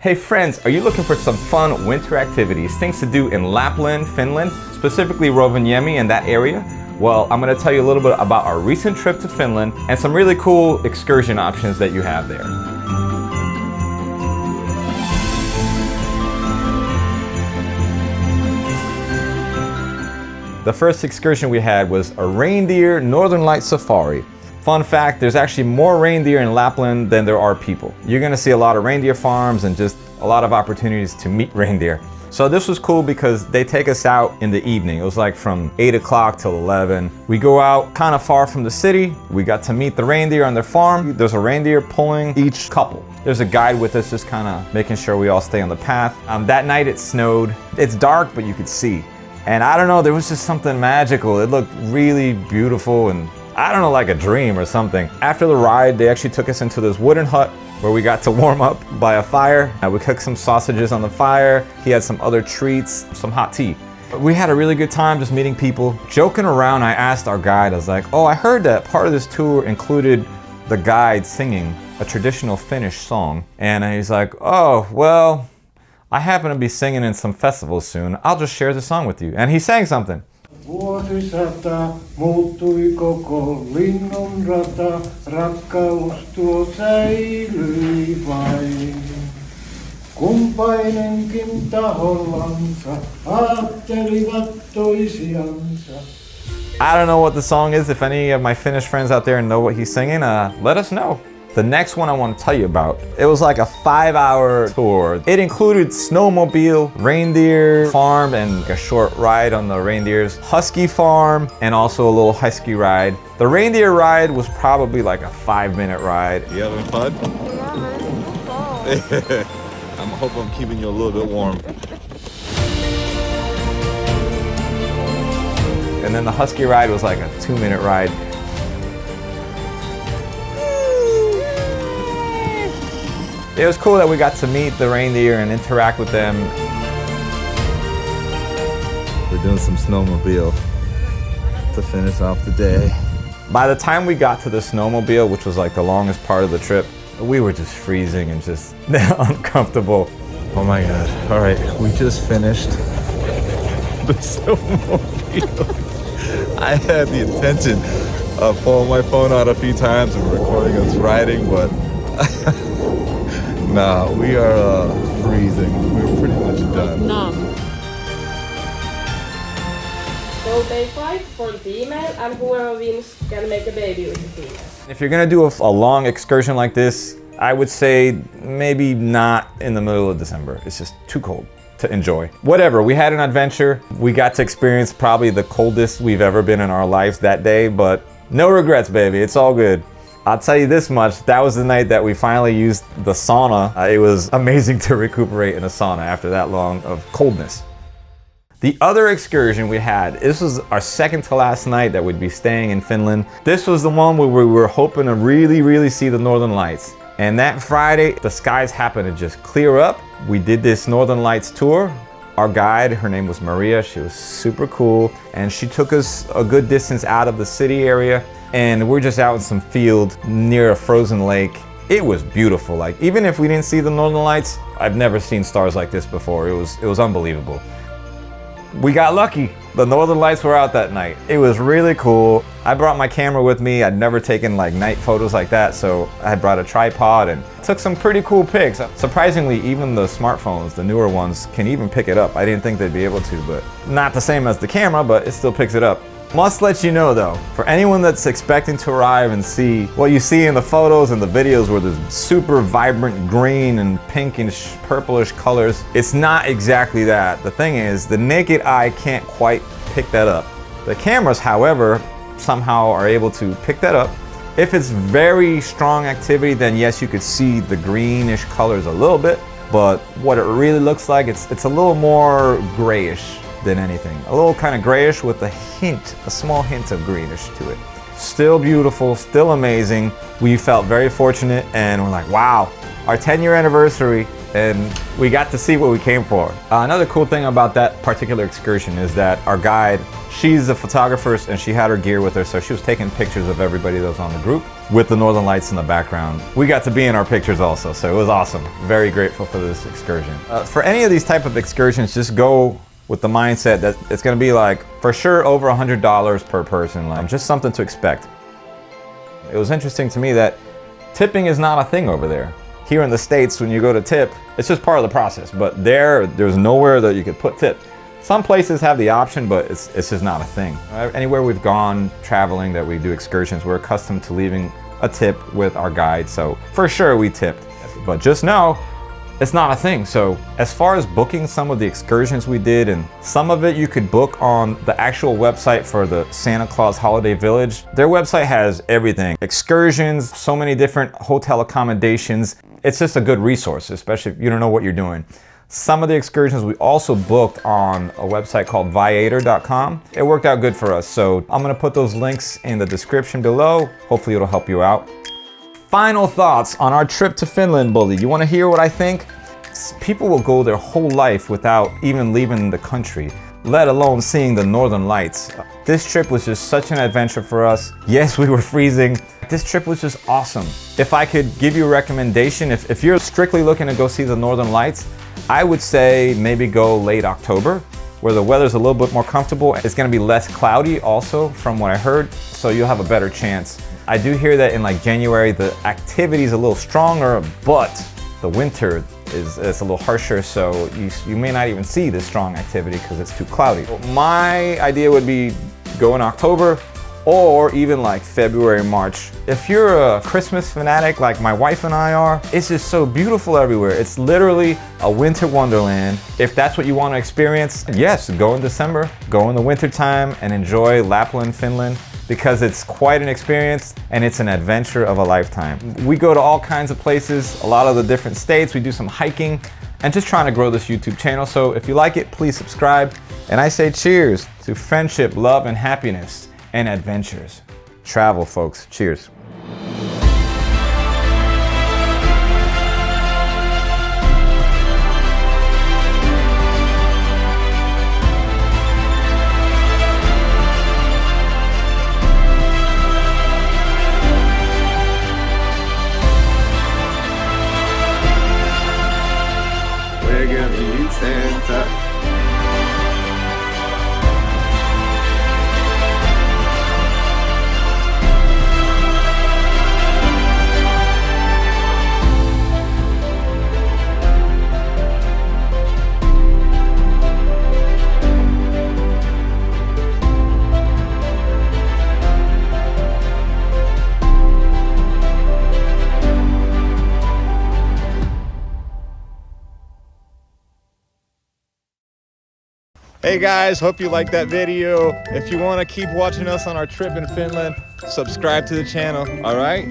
Hey friends, are you looking for some fun winter activities, things to do in Lapland, Finland, specifically Rovaniemi and that area? Well, I'm going to tell you a little bit about our recent trip to Finland and some really cool excursion options that you have there. The first excursion we had was a reindeer Northern Light safari. Fun fact, there's actually more reindeer in Lapland than there are people. You're gonna see a lot of reindeer farms and just a lot of opportunities to meet reindeer. So this was cool because they take us out in the evening. It was like from 8 o'clock till 11. We go out kind of far from the city. We got to meet the reindeer on their farm. There's a reindeer pulling each couple. There's a guide with us just kind of making sure we all stay on the path. That night it snowed. It's dark, but you could see. And I don't know, there was just something magical. It looked really beautiful and I don't know, like a dream or something. After the ride, they actually took us into this wooden hut where we got to warm up by a fire. We cooked some sausages on the fire. He had some other treats, some hot tea. We had a really good time just meeting people. Joking around, I asked our guide, I was like, oh, I heard that part of this tour included the guide singing a traditional Finnish song. And he's like, oh, well, I happen to be singing in some festivals soon. I'll just share the song with you. And he sang something. Vuosisata muuttui koko linnunrata, rakkaus tuo säilyi vain. Kumpainenkin tahollansa aattelivat toisiansa. I don't know what the song is. If any of my Finnish friends out there know what he's singing, let us know. The next one I want to tell you about, it was like a 5-hour tour. It included snowmobile, reindeer farm, and a short ride on the reindeers, husky farm, and also a little husky ride. The reindeer ride was probably like a 5-minute ride. You having fun? Yeah, I hope I'm keeping you a little bit warm. And then the husky ride was like a 2-minute ride. It was cool that we got to meet the reindeer and interact with them. We're doing some snowmobile to finish off the day. By the time we got to the snowmobile, which was like the longest part of the trip, we were just freezing and just uncomfortable. Oh my God. All right, we just finished the snowmobile. I had the intention of pulling my phone out a few times and recording us riding, but nah, we are freezing. We're pretty much done. numb. So they fight for the female, and whoever wins can make a baby with the female. If you're gonna do a long excursion like this, I would say maybe not in the middle of December. It's just too cold to enjoy. Whatever, we had an adventure. We got to experience probably the coldest we've ever been in our lives that day, but no regrets, baby. It's all good. I'll tell you this much, that was the night that we finally used the sauna. It was amazing to recuperate in a sauna after that long of coldness. The other excursion we had, this was our second to last night that we'd be staying in Finland. This was the one where we were hoping to really see the Northern Lights. And that Friday, the skies happened to just clear up. We did this Northern Lights tour. Our guide, her name was Maria, she was super cool. And she took us a good distance out of the city area. And we're just out in some field near a frozen lake. It was beautiful. Like, even if we didn't see the Northern Lights, I've never seen stars like this before. It was unbelievable. We got lucky. The Northern Lights were out that night. It was really cool. I brought my camera with me. I'd never taken like night photos like that, so I brought a tripod and took some pretty cool pics. Surprisingly, even the smartphones, the newer ones, can even pick it up. I didn't think they'd be able to, but not the same as the camera, but it still picks it up. Must let you know though, for anyone that's expecting to arrive and see what you see in the photos and the videos where there's super vibrant green and pinkish, purplish colors, it's not exactly that. The thing is, the naked eye can't quite pick that up. The cameras, however, somehow are able to pick that up. If it's very strong activity, then yes, you could see the greenish colors a little bit, but what it really looks like, it's a little more grayish than anything. A little kind of grayish with a small hint of greenish to it. Still beautiful, still amazing. We felt very fortunate and we're like, wow, our 10-year anniversary and we got to see what we came for. Another cool thing about that particular excursion is that our guide, she's a photographer and she had her gear with her, so she was taking pictures of everybody that was on the group with the Northern Lights in the background. We got to be in our pictures also, so it was awesome. Very grateful for this excursion. For any of these type of excursions, just go with the mindset that it's gonna be like, for sure, over $100 per person, like just something to expect. It was interesting to me that tipping is not a thing over there. Here in the States, when you go to tip, it's just part of the process, but there's nowhere that you could put tip. Some places have the option, but it's just not a thing. Anywhere we've gone traveling that we do excursions, we're accustomed to leaving a tip with our guide, so for sure we tipped. But just know, it's not a thing. So as far as booking some of the excursions we did, and some of it you could book on the actual website for the Santa Claus Holiday Village. Their website has everything. Excursions, so many different hotel accommodations. It's just a good resource, especially if you don't know what you're doing. Some of the excursions we also booked on a website called Viator.com. It worked out good for us. So I'm gonna put those links in the description below. Hopefully it'll help you out. Final thoughts on our trip to Finland, Bully. You wanna hear what I think? People will go their whole life without even leaving the country, let alone seeing the Northern Lights. This trip was just such an adventure for us. Yes, we were freezing. This trip was just awesome. If I could give you a recommendation, if you're strictly looking to go see the Northern Lights, I would say maybe go late October, where the weather's a little bit more comfortable. It's gonna be less cloudy also, from what I heard, so you'll have a better chance. I do hear that in like January, the activity is a little stronger, but the winter is a little harsher, so you may not even see this strong activity because it's too cloudy. My idea would be go in October or even like February, March. If you're a Christmas fanatic like my wife and I are, it's just so beautiful everywhere. It's literally a winter wonderland. If that's what you want to experience, yes, go in December, go in the winter time and enjoy Lapland, Finland, because it's quite an experience and it's an adventure of a lifetime. We go to all kinds of places, a lot of the different states. We do some hiking and just trying to grow this YouTube channel. So if you like it, please subscribe. And I say cheers to friendship, love, and happiness and adventures. Travel, folks. Cheers. We're gonna meet Santa. Hey guys, hope you liked that video. If you want to keep watching us on our trip in Finland, subscribe to the channel, all right?